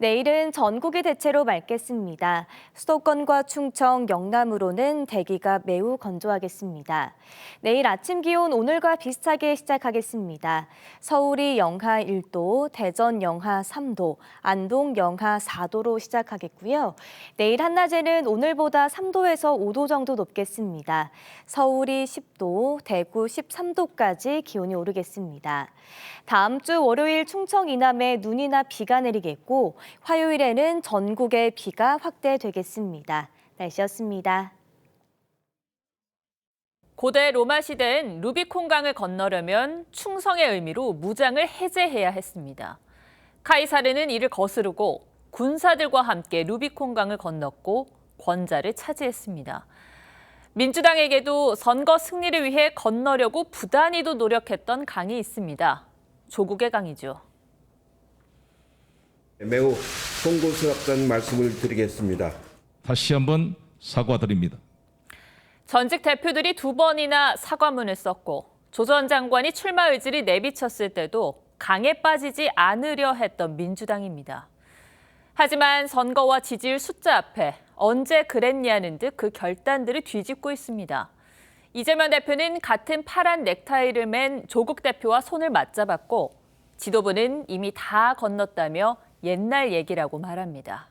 Speaker 7: 내일은 전국이 대체로 맑겠습니다. 수도권과 충청, 영남으로는 대기가 매우 건조하겠습니다. 내일 아침 기온 오늘과 비슷하게 시작하겠습니다. 서울이 영하 1도, 대전 영하 3도, 안동 영하 4도로 시작하겠고요. 내일 한낮에는 오늘보다 3도에서 5도 정도 높겠습니다. 서울이 10도, 대구 13도까지 기온이 오르겠습니다. 다음 주 월요일 충청 이남에 눈이나 비가 내리겠고 화요일에는 전국에 비가 확대되겠습니다. 날씨였습니다.
Speaker 18: 고대 로마 시대엔 루비콘강을 건너려면 충성의 의미로 무장을 해제해야 했습니다. 카이사르는 이를 거스르고 군사들과 함께 루비콘강을 건넜고 권자를 차지했습니다. 민주당에게도 선거 승리를 위해 건너려고 부단히도 노력했던 강이 있습니다. 조국의 강이죠.
Speaker 8: 매우 송구스럽다는 말씀을 드리겠습니다.
Speaker 9: 다시 한번
Speaker 2: 사과드립니다.
Speaker 18: 전직 대표들이 2번이나 사과문을 썼고 조 전 장관이 출마 의지를 내비쳤을 때도 강에 빠지지 않으려 했던 민주당입니다. 하지만 선거와 지지율 숫자 앞에 언제 그랬냐는 듯 그 결단들을 뒤집고 있습니다. 이재명 대표는 같은 파란 넥타이를 맨 조국 대표와 손을 맞잡았고 지도부는 이미 다 건넜다며 옛날 얘기라고 말합니다.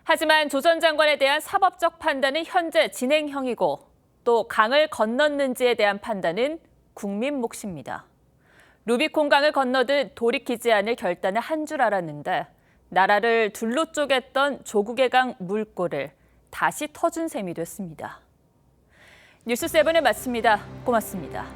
Speaker 18: 하지만 조 전 장관에 대한 사법적 판단은 현재 진행형이고 또 강을 건넜는지에 대한 판단은 국민 몫입니다. 루비콘 강을 건너듯 돌이키지 않을 결단을 한 줄 알았는데 나라를 둘로 쪼갰던 조국의 강 물꼬를 다시 터준 셈이 됐습니다. 뉴스7을 마칩니다. 고맙습니다.